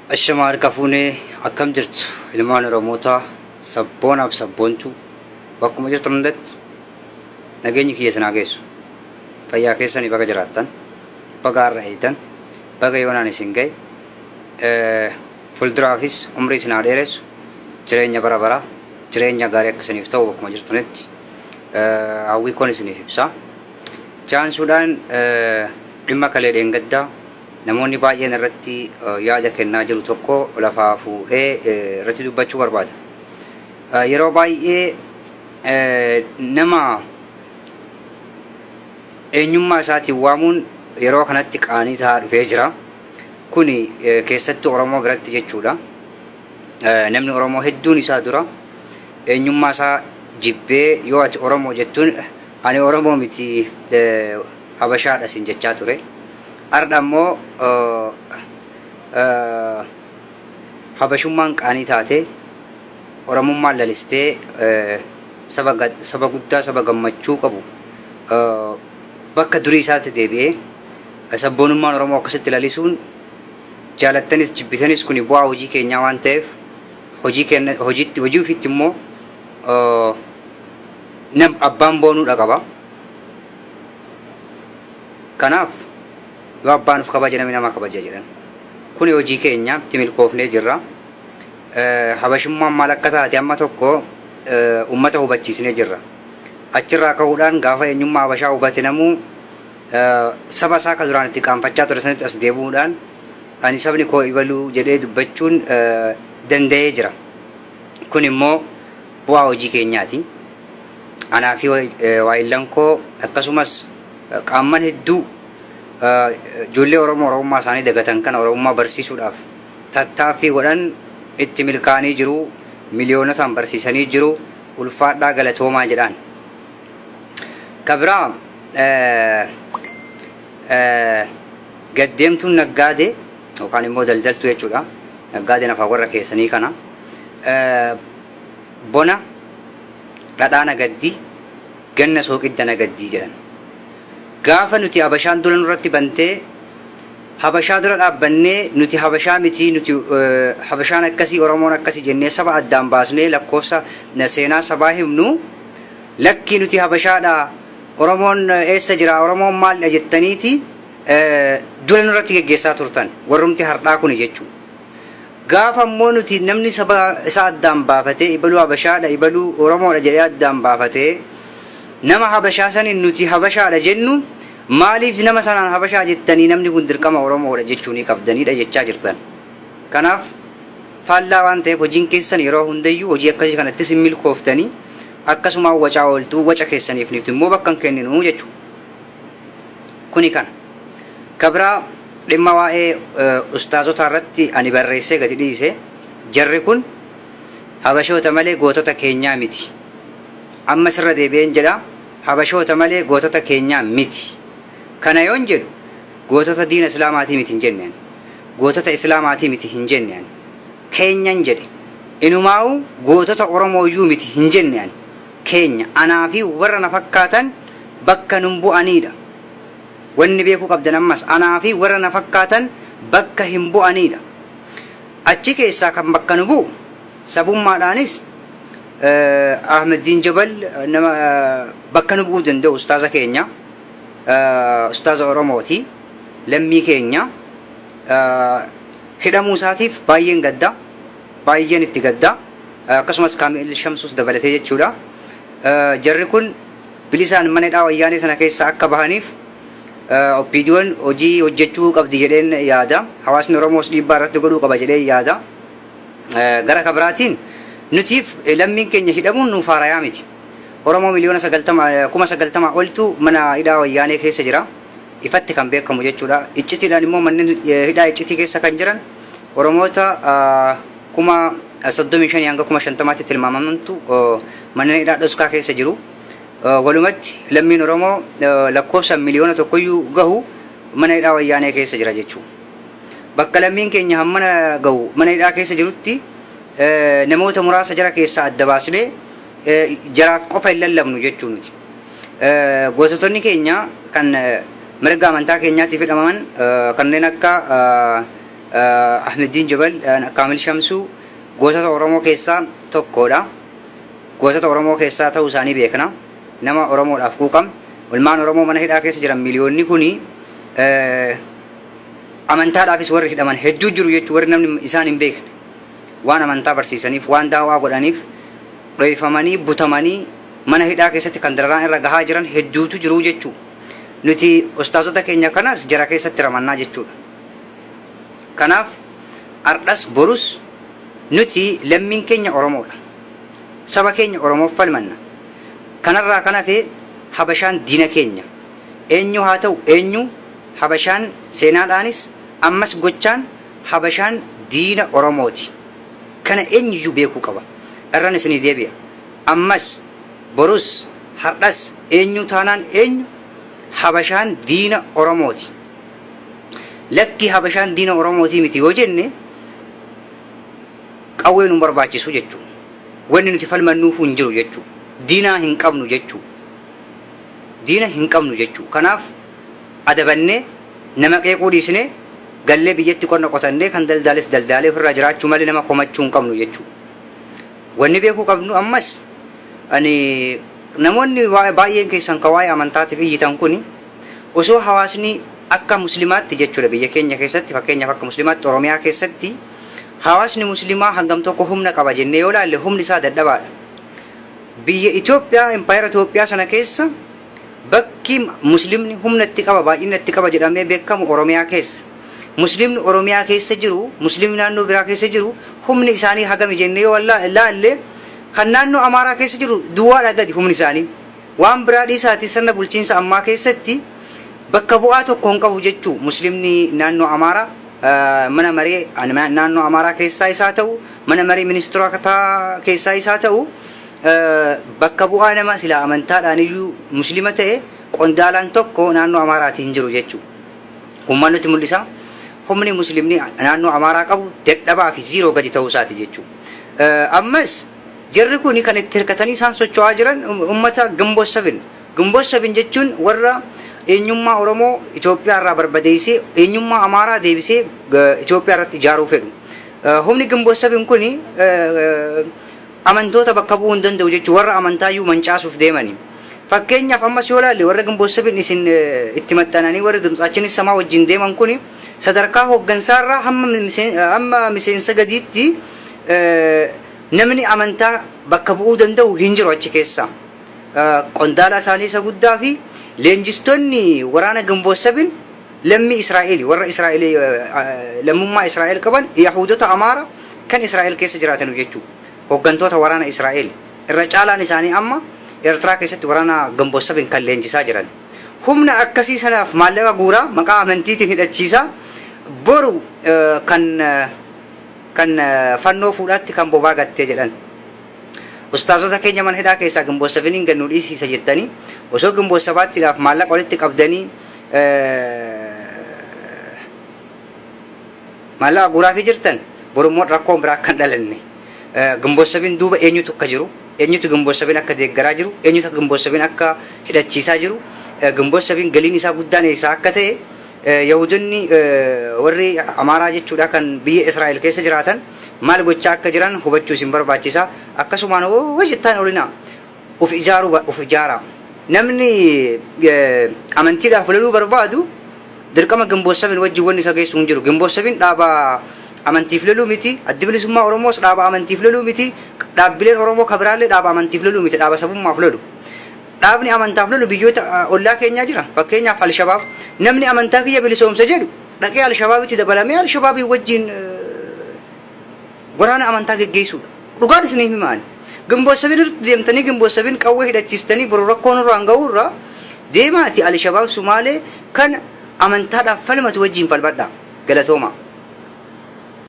Ashamaa kafuunee akkam jirtu ilmaan Oromootaa sabboonaaf sabboontuu bakkuma jirtu hundatti nageenyi kiyya sanaa geessu fayyaa keessanii baga jiraattan baga har'a eeytan baga yoonaan isin ga'e fuulduraafis umrii isin haa dheeressu jireenya bara baraa jireenya gaarii akka isiniif ta'u bakkuma jirtanitti hawwii koon isiniif ibsaa jaansuudhaan dhimma kalee dheengaddaa namoonni baay'een irratti yaada kennaa jiru tokko lafaa fuudhee irratti dubbachuu barbaada. Yeroo baay'ee nama eenyummaa isaatiin waamuun yeroo kanatti qaanii ta'aa dhufee jira. Kuni keessattuu Oromoo biratti jechuudha. Namni Oromoo hedduun isaa dura eenyummaa isaa jibbee yoo ati Oromoo jettuun ani Oromoo miti Habashaadha sin jechaa ture. Arda ammoo habashummaan qaanii taate Oromummaan lalistee saba guddaa saba gammachuu qabu bakka durii isaatti deebi'ee sabboonummaan Oromoo akkasitti lalisuun jaalattanis jibbitanis kuni bu'aa hojii keenyaa waan ta'eef hojii ofiitti immoo abbaan boonuudha qaba. Kanaaf yoo abbaan of kabaja namni nama kabaja jedhan kuni hojii keenya itti milkoofnee jirra. Habashummaan maal akka taate amma tokko ummata hubachiisnee jirra. Achirraa ka'uudhaan gaafa eenyummaa Habashaa hubate namuu saba isaa ka duraan itti qaanfachaa ture sanitti as deebi'uudhaan ani sabni koo ibaluu jedhee dubbachuun danda'ee jira. Kun immoo bu'aa hojii keenyaati. Anaa fi waayillan koo akkasumas qaamman hedduu ijoollee Oromummaa isaanii dagatan kana Oromummaa barsiisuudhaaf tattaaffii godhan itti milkaa'anii jiru. Miliyoonotaan barsiisanii jiru. Ulfaadhaa galatoomaa jedhaan. Kabraa gaddeemtuun naggaadee yookaan immoo daldaltuu jechuudha. Naggaadeen afaan warra keessanii kana bona dhadhaa nagaddii ganna sooqidda nagaddii jedhan. Gaafa nuti Habashaan dura nurratti bantee Habashaa dura dhaabbannee nuti Habashaa miti nuti Habashaan akkasii Oromoon akkasii jennee saba addaan baasnee lakkoofsa seenaa sabaa himnu lakki nuti Habashaadha Oromoon eessa jira Oromoon maalidha jettaniiti dura nurratti geggeessaa turtan warrumti hardhaa kuni jechuudha. Gaafa immoo nuti namni saba isaa addaan baafatee ibaluu Habashaadha ibaluu Oromoodha jedhee addaan baafatee nama Habashaa saniin nuti Habashaadha jennu maaliif nama sanaan Habashaa jettanii namni kun dirqama Oromoodha jechuun qabdanidha jechaa jirtan. Kanaaf faallaa waan ta'eef hojiin keessan yeroo hundayyuu hojii akkasii kanattis hin milkooftanii akkasuma wacaa ooltuu waca keessaniif niiftu immoo bakka hin kenninu jechuudha. Kuni kana. Kabraa dhimma waa'ee ustaazota irratti ani barreessee gadi dhiise jarri kun Habashoota malee gootota keenyaa miti. Amma sirra deebi'een jedha Habashoota malee gootota keenyaa miti. Kana yoon jedhu gootota diina Islaamaatii miti hin jenneen. Gootota Islaamaatii miti hin jenneen. Keenyan jedhe inumaa'u gootota Oromooyyuu miti hin jenneen. Keenya anaa fi warra na fakkaatan bakka nun bu'aniidha. Wanni beekuu qabdan ammas anaa fi warra na fakkaatan bakka hin bu'aniidha. Achi keessaa kan bakka nu bu'u sabummaadhaanis Ahmeddiin Jabal nama bakka nu bu'uu danda'u ustaaza keenya ustaaza Oromooti lammii keenya hidhamuu isaatiif baay'een gadda baay'een itti gadda akkasumas Kaamil Shamsuus dabalatee jechuudha. Jarri kun bilisaan mana hidhaa wayyaanee sana keessa akka bahaniif oppiidiyoon hojii hojjechuu qabdi jedheen yaada. Hawaasni Oromoos dhiibbaa irratti godhuu qaba jedhee yaada. Gara kabiraatiin nutiif lammiin keenya hidhamuun nuuf haarayaa miti. Oromoo miliyoona 90,000 oltu mana hidhaa wayyaanee keessa jira. Ifatti kan beekamu jechuudha. Iccitiidhaan immoo manneen hidhaa iccitii keessa kan jiran Oromoota 35,000 hanga 50,000tti tilmaamamantu manneen hidhaa dhoskaa keessa jiru. Walumatti lammiin Oromoo lakkoofsa miliyoona tokkoyyuu gahu mana hidhaa wayyaanee keessa jira jechuudha. Bakka lammiin keenya hammana gahu mana hidhaa keessa jirutti namoota muraasa jara keessa adda baasnee jaraaf qofa hin lallabnu jechuu nuti. Goototonni keenya kan mirga amantaa keenyaatiif hidhaman kanneen akka Ahmeddiin Jabal Kaamil Shamsuu gootota Oromoo keessaa tokkodha. Gootota Oromoo keessaa ta'uu isaanii beekna. Nama Oromoodhaaf quuqame. Ilmaan Oromoo mana hidhaa keessa jiran miliyoonni kuni amantaadhaafis warri hidhaman hedduu jiru jechuudha. Warri namni isaan hin beekne waan amantaa barsiisaniif waan daawaa godhaniif dhoofamanii butamanii mana hidhaa keessatti kan dararaan irra gahaa jiran hedduutu jiru jechuudha. Nuti ustaazota keenya kanas jara keessatti ramannaa jechuudha. Kanaaf ardhas borus nuti lammiin keenya Oromoodha. Saba keenya Oromoof falmanna. Kanarraa kan hafe Habashaan diina keenya. Eenyu haa ta'u eenyu Habashaan seenaadhaanis ammas gochaan Habashaan diina Oromooti. Kana eenyuyyuu beekuu qaba. Irraan isinii deebi'a. Ammas borus hardhas eenyu taanaan eenyu Habashaan diina Oromooti. Lakki Habashaan diina Oromooti miti yoo jenne qawwee nu barbaachisu jechuudha. Wanni nuti falmannuuf hin jiru jechuudha. Diina hin qabnu jechuudha. Diina hin qabnu jechuudha. Kanaaf adabannee nama qeequu dhiisnee gallee biyyatti qonna qotannee kan daldaales daldaalee ofirraa jiraachuu malee nama komachuu hin qabnu jechuudha. Wanni beekuu qabnu ammas ani namoonni baay'een keessan ka waa'ee amantaatiif iyyitan kuni osoo hawaasni akka muslimaatti jechuudha biyya keenya keessatti fakkeenyaaf akka muslimaatti Oromiyaa keessatti hawaasni muslimaa hangam tokko humna qaba jennee yoo laalle humni isaa dadhabaadha. Biyya Itoophiyaa empaayeera Itoophiyaa sana keessa bakki muslimni humna itti qaba baay'ina itti qaba jedhamee beekamu Oromiyaa keessa. Muslimni Oromiyaa keessa jiru muslimni naannoo biraa keessa jiru humni isaanii hagami jennee yoo laalle kan naannoo Amaaraa keessa jiru duwwaadha gadi humni isaanii. Waan biraa dhiisaati sirna bulchiinsa ammaa keessatti bakka bu'aa tokko hin qabu jechuu muslimni naannoo Amaaraa mana maree naannoo Amaaraa keessaa isaa ta'u mana maree ministeerota keessaa isaa ta'u bakka bu'aa nama sila amantaadhaan iyyuu muslima ta'e qondaalaan tokko naannoo Amaaraatiin jiru jechuu. Kun maal nutti mul'isa? Humni muslimni naannoo Amaaraa qabu dadhabaa fi ziiroo gadi ta'uu isaati jechuu. Ammas jarri kuni kan itti hirkatanii isaan socho'aa jiran ummata Gimboot 7. Gimboot 7 jechuun warra eenyummaa Oromoo Itoophiyaa irraa barbadeessee eenyummaa Amaaraa deebisee Itoophiyaa irratti ijaaruu fedhu. Humni Gimboot 7 kuni amantoota bakka bu'uu hin danda'u jechuudha. Warra amantaayyuu mancaasuuf deemani. Fakkeenyaaf ammas yoo laalle warra Gimboot 7 isin itti maxxananii warra Dimtsaachinis Samaa wajjin deeman kuni sadarkaa hooggansaarraa hamma miseensa gadiitti namni amantaa bakka bu'uu danda'u hin jiru achi keessa. Qondaala isaanii isa guddaa fi leenjistoonni waraana Gimboot 7 lammii Israa'eel warra Israa'eel lammummaa Israa'eel qaban Yahuudota Amaara kan Israa'eel keessa jiraatan jechuudha. Hooggantoota waraana Israa'eel irra caalaan isaanii amma Eertiraa keessatti waraana Gimboot 7 kan leenjisaa jiran. Humna akkasii sanaaf maallaqa guuraa maqaa amantiitiin hidhachiisaa boru kan fannoo fuudhaatti kan bobaa gattee jedhan. Ustaazota keenya mana hidhaa keessaa Gimboot 7 gannuu dhiisiisa jettanii osoo Gimboot 7 maallaqa walitti qabdanii maallaqa guuraafii jirtan borummoo rakkoo biraa kan dhalanne. Gimboot 7 duuba eenyutu akka jiru eenyutu Gimboot 7 akka deeggaraa jiru eenyutu Gimboot 7 akka hidhachiisaa jiru Gimboot 7 galiin isaa guddaan isaa akka ta'e Yahudonni warri Amaaraa jechuudha kan biyya Israa'eel keessa jiraatan maal gochaa akka jiran hubachuu isin barbaachisa. Akkasumaan hojjetaan olina of ijaara. Namni amantiidhaaf loluu barbaadu dirqama Gimboot 7 wajjin wanni isa geessu hin jiru. Gimboot 7 dhaaba amantiif loluu miti. Addi bilisummaa Oromoos dhaaba amantiif loluu miti. Dhaabbileen Oromoo kabiraallee dhaaba amantiif loluu miti. Dhaaba sabummaaf lolu. Dhaabni amantaaf lolu biyyoota ollaa keenyaa jira. Fakkeenyaaf Al-Shabaab namni amantaa kiyya bilisoomsa jedhu dhaqee Al-Shabaabitti dabalamee Al-Shabaabii wajjin waraana amantaa geggeessuudha. Dhugaan isiniif himaan. Gimboot 7 irratti deemtanii Gimboot 7 qawwee hidhachiistanii boru rakkoon irraan ga'uurra deemaati Al-Shabaab Sumaalee kan amantaadhaaf falmatu wajjin falmadhaa. Galatooma.